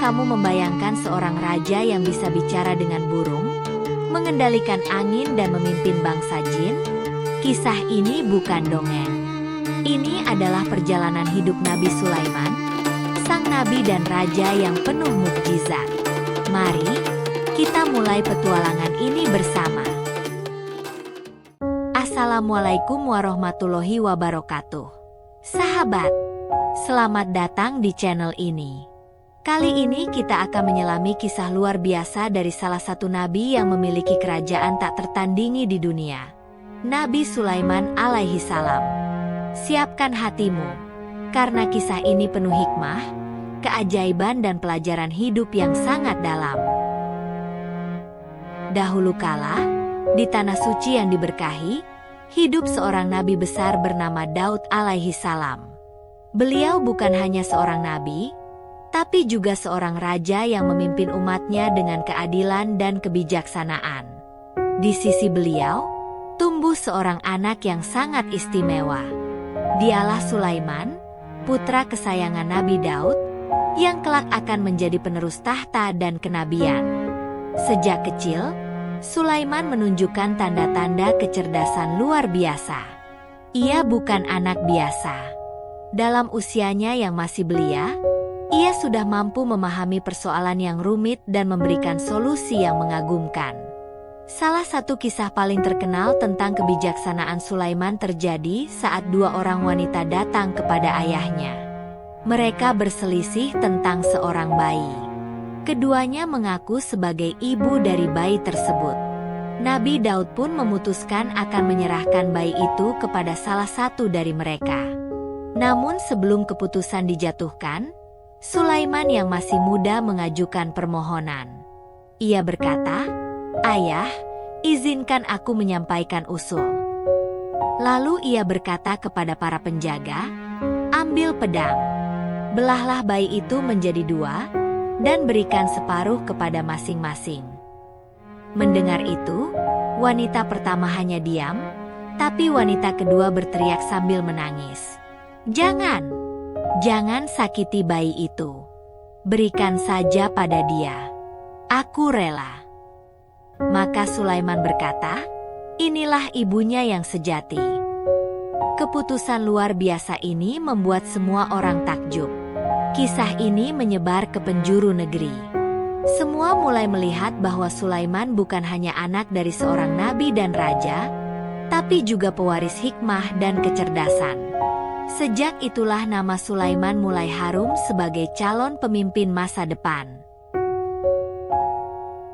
kamu membayangkan seorang raja yang bisa bicara dengan burung, mengendalikan angin dan memimpin bangsa jin? Kisah ini bukan dongeng. Ini adalah perjalanan hidup Nabi Sulaiman, sang nabi dan raja yang penuh mukjizat. Mari kita mulai petualangan ini bersama. Assalamualaikum warahmatullahi wabarakatuh. Sahabat, selamat datang di channel ini. Kali ini kita akan menyelami kisah luar biasa dari salah satu nabi yang memiliki kerajaan tak tertandingi di dunia, Nabi Sulaiman alaihi salam. Siapkan hatimu, karena kisah ini penuh hikmah, keajaiban dan pelajaran hidup yang sangat dalam. Dahulu kala, di tanah suci yang diberkahi, hidup seorang nabi besar bernama Daud alaihi salam. Beliau bukan hanya seorang nabi, tapi juga seorang raja yang memimpin umatnya dengan keadilan dan kebijaksanaan. Di sisi beliau, tumbuh seorang anak yang sangat istimewa. Dialah Sulaiman, putra kesayangan Nabi Daud, yang kelak akan menjadi penerus tahta dan kenabian. Sejak kecil, Sulaiman menunjukkan tanda-tanda kecerdasan luar biasa. Ia bukan anak biasa. Dalam usianya yang masih belia, ia sudah mampu memahami persoalan yang rumit dan memberikan solusi yang mengagumkan. Salah satu kisah paling terkenal tentang kebijaksanaan Sulaiman terjadi saat dua orang wanita datang kepada ayahnya. Mereka berselisih tentang seorang bayi. Keduanya mengaku sebagai ibu dari bayi tersebut. Nabi Daud pun memutuskan akan menyerahkan bayi itu kepada salah satu dari mereka. Namun sebelum keputusan dijatuhkan, Sulaiman yang masih muda mengajukan permohonan. Ia berkata, "Ayah, izinkan aku menyampaikan usul." Lalu ia berkata kepada para penjaga, "Ambil pedang, belahlah bayi itu menjadi dua, dan berikan separuh kepada masing-masing." Mendengar itu, wanita pertama hanya diam, tapi wanita kedua berteriak sambil menangis, "Jangan! Jangan sakiti bayi itu. Berikan saja pada dia. Aku rela." Maka Sulaiman berkata, "Inilah ibunya yang sejati." Keputusan luar biasa ini membuat semua orang takjub. Kisah ini menyebar ke penjuru negeri. Semua mulai melihat bahwa Sulaiman bukan hanya anak dari seorang nabi dan raja, tapi juga pewaris hikmah dan kecerdasan. Sejak itulah nama Sulaiman mulai harum sebagai calon pemimpin masa depan.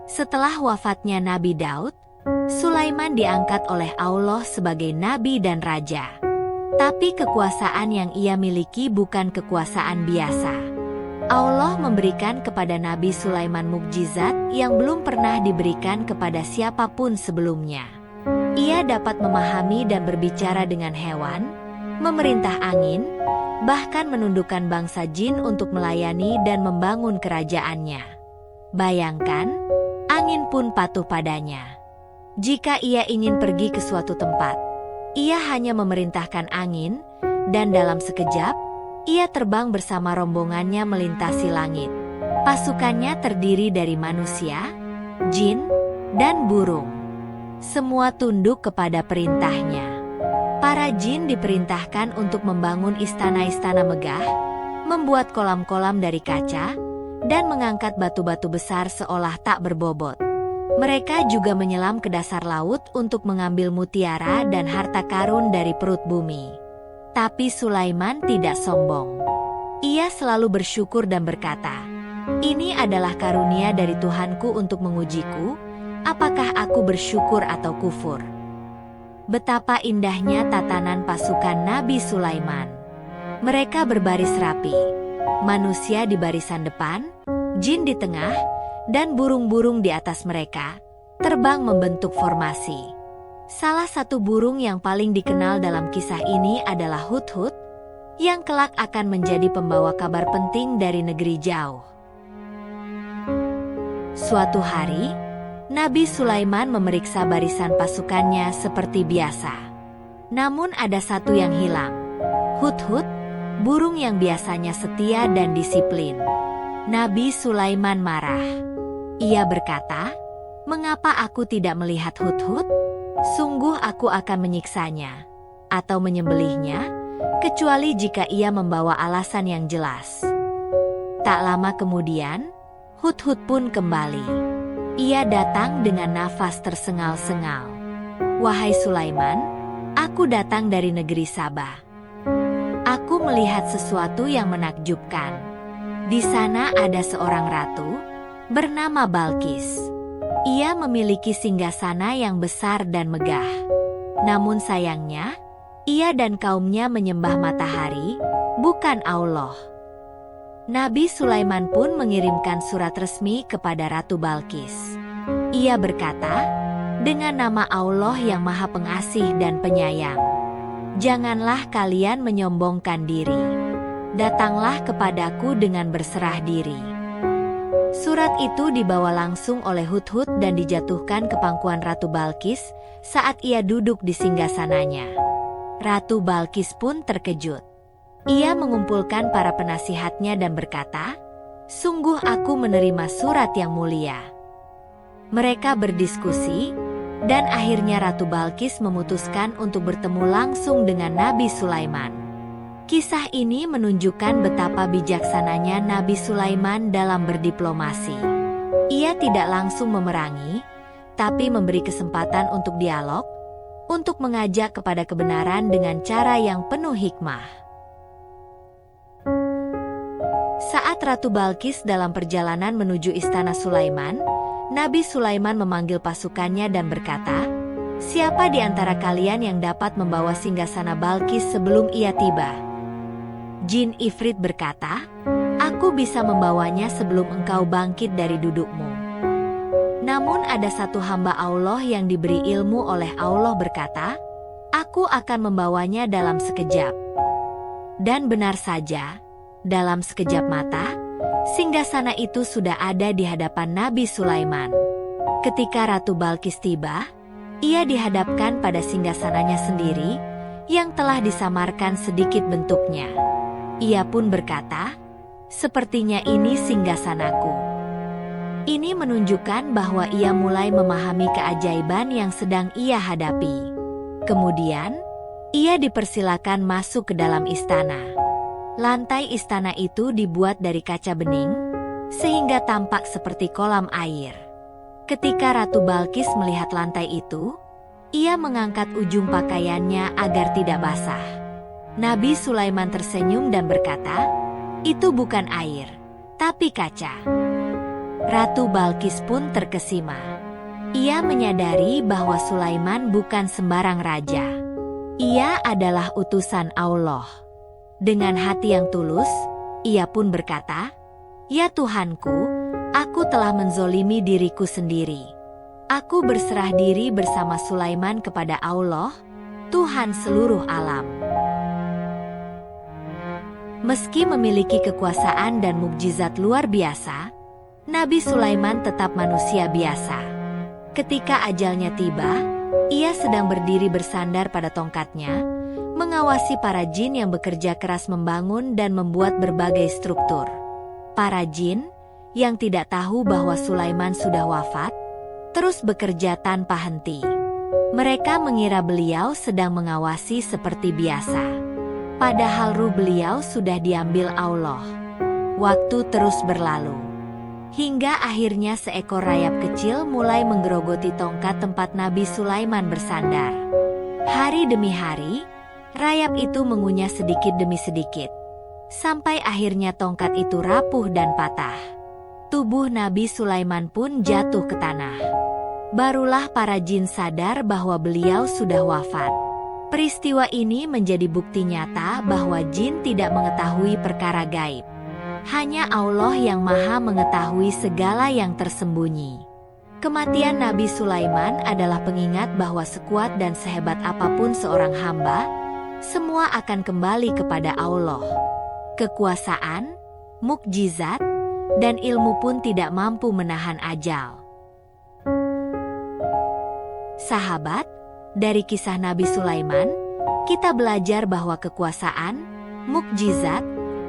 Setelah wafatnya Nabi Daud, Sulaiman diangkat oleh Allah sebagai nabi dan raja. Tapi kekuasaan yang ia miliki bukan kekuasaan biasa. Allah memberikan kepada Nabi Sulaiman mukjizat yang belum pernah diberikan kepada siapapun sebelumnya. Ia dapat memahami dan berbicara dengan hewan, memerintah angin, bahkan menundukkan bangsa jin untuk melayani dan membangun kerajaannya. Bayangkan, angin pun patuh padanya. Jika ia ingin pergi ke suatu tempat, ia hanya memerintahkan angin, dan dalam sekejap, ia terbang bersama rombongannya melintasi langit. Pasukannya terdiri dari manusia, jin, dan burung. Semua tunduk kepada perintahnya. Para jin diperintahkan untuk membangun istana-istana megah, membuat kolam-kolam dari kaca, dan mengangkat batu-batu besar seolah tak berbobot. Mereka juga menyelam ke dasar laut untuk mengambil mutiara dan harta karun dari perut bumi. Tapi Sulaiman tidak sombong. Ia selalu bersyukur dan berkata, "Ini adalah karunia dari Tuhanku untuk mengujiku, apakah aku bersyukur atau kufur." Betapa indahnya tatanan pasukan Nabi Sulaiman. Mereka berbaris rapi. Manusia di barisan depan, jin di tengah, dan burung-burung di atas mereka, terbang membentuk formasi. Salah satu burung yang paling dikenal dalam kisah ini adalah Hudhud, yang kelak akan menjadi pembawa kabar penting dari negeri jauh. Suatu hari, Nabi Sulaiman memeriksa barisan pasukannya seperti biasa. Namun ada satu yang hilang. Hudhud, burung yang biasanya setia dan disiplin. Nabi Sulaiman marah. Ia berkata, "Mengapa aku tidak melihat Hudhud? Sungguh aku akan menyiksanya atau menyembelihnya, kecuali jika ia membawa alasan yang jelas." Tak lama kemudian, Hudhud pun kembali. Ia datang dengan nafas tersengal-sengal. "Wahai Sulaiman, aku datang dari negeri Sabah. Aku melihat sesuatu yang menakjubkan. Di sana ada seorang ratu bernama Balkis. Ia memiliki singgasana yang besar dan megah. Namun sayangnya, ia dan kaumnya menyembah matahari, bukan Allah." Nabi Sulaiman pun mengirimkan surat resmi kepada Ratu Balkis. Ia berkata, "Dengan nama Allah yang Maha Pengasih dan Penyayang, janganlah kalian menyombongkan diri. Datanglah kepadaku dengan berserah diri." Surat itu dibawa langsung oleh Hudhud dan dijatuhkan ke pangkuan Ratu Balkis saat ia duduk di singgasananya. Ratu Balkis pun terkejut. Ia mengumpulkan para penasihatnya dan berkata, "Sungguh aku menerima surat yang mulia." Mereka berdiskusi, dan akhirnya Ratu Balkis memutuskan untuk bertemu langsung dengan Nabi Sulaiman. Kisah ini menunjukkan betapa bijaksananya Nabi Sulaiman dalam berdiplomasi. Ia tidak langsung memerangi, tapi memberi kesempatan untuk dialog, untuk mengajak kepada kebenaran dengan cara yang penuh hikmah. Saat Ratu Balkis dalam perjalanan menuju istana Sulaiman, Nabi Sulaiman memanggil pasukannya dan berkata, "Siapa di antara kalian yang dapat membawa singgasana Balkis sebelum ia tiba?" Jin Ifrit berkata, "Aku bisa membawanya sebelum engkau bangkit dari dudukmu." Namun ada satu hamba Allah yang diberi ilmu oleh Allah berkata, "Aku akan membawanya dalam sekejap." Dan benar saja, dalam sekejap mata, singgasana itu sudah ada di hadapan Nabi Sulaiman. Ketika Ratu Balkis tiba, ia dihadapkan pada singgasananya sendiri, yang telah disamarkan sedikit bentuknya. Ia pun berkata, "Sepertinya ini singgasanaku." Ini menunjukkan bahwa ia mulai memahami keajaiban yang sedang ia hadapi. Kemudian, ia dipersilakan masuk ke dalam istana. Lantai istana itu dibuat dari kaca bening, sehingga tampak seperti kolam air. Ketika Ratu Balkis melihat lantai itu, ia mengangkat ujung pakaiannya agar tidak basah. Nabi Sulaiman tersenyum dan berkata, "Itu bukan air, tapi kaca." Ratu Balkis pun terkesima. Ia menyadari bahwa Sulaiman bukan sembarang raja. Ia adalah utusan Allah. Dengan hati yang tulus, ia pun berkata, "Ya Tuhanku, aku telah menzolimi diriku sendiri. Aku berserah diri bersama Sulaiman kepada Allah, Tuhan seluruh alam." Meski memiliki kekuasaan dan mukjizat luar biasa, Nabi Sulaiman tetap manusia biasa. Ketika ajalnya tiba, ia sedang berdiri bersandar pada tongkatnya, mengawasi para jin yang bekerja keras membangun dan membuat berbagai struktur. Para jin, yang tidak tahu bahwa Sulaiman sudah wafat, terus bekerja tanpa henti. Mereka mengira beliau sedang mengawasi seperti biasa. Padahal ruh beliau sudah diambil Allah. Waktu terus berlalu. Hingga akhirnya seekor rayap kecil mulai menggerogoti tongkat tempat Nabi Sulaiman bersandar. Hari demi hari, rayap itu mengunyah sedikit demi sedikit, sampai akhirnya tongkat itu rapuh dan patah. Tubuh Nabi Sulaiman pun jatuh ke tanah. Barulah para jin sadar bahwa beliau sudah wafat. Peristiwa ini menjadi bukti nyata bahwa jin tidak mengetahui perkara gaib. Hanya Allah yang Maha mengetahui segala yang tersembunyi. Kematian Nabi Sulaiman adalah pengingat bahwa sekuat dan sehebat apapun seorang hamba, semua akan kembali kepada Allah. Kekuasaan, mukjizat, dan ilmu pun tidak mampu menahan ajal. Sahabat, dari kisah Nabi Sulaiman, kita belajar bahwa kekuasaan, mukjizat,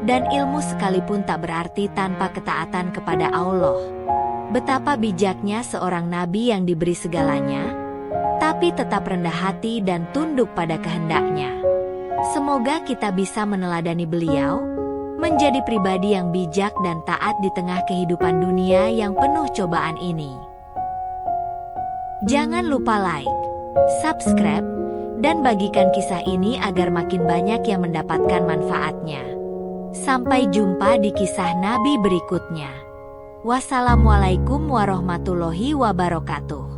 Dan ilmu sekalipun tak berarti tanpa ketaatan kepada Allah. Betapa bijaknya seorang nabi yang diberi segalanya, tapi tetap rendah hati dan tunduk pada kehendaknya. Semoga kita bisa meneladani beliau, menjadi pribadi yang bijak dan taat di tengah kehidupan dunia yang penuh cobaan ini. Jangan lupa like, subscribe, dan bagikan kisah ini agar makin banyak yang mendapatkan manfaatnya. Sampai jumpa di kisah Nabi berikutnya. Wassalamualaikum warahmatullahi wabarakatuh.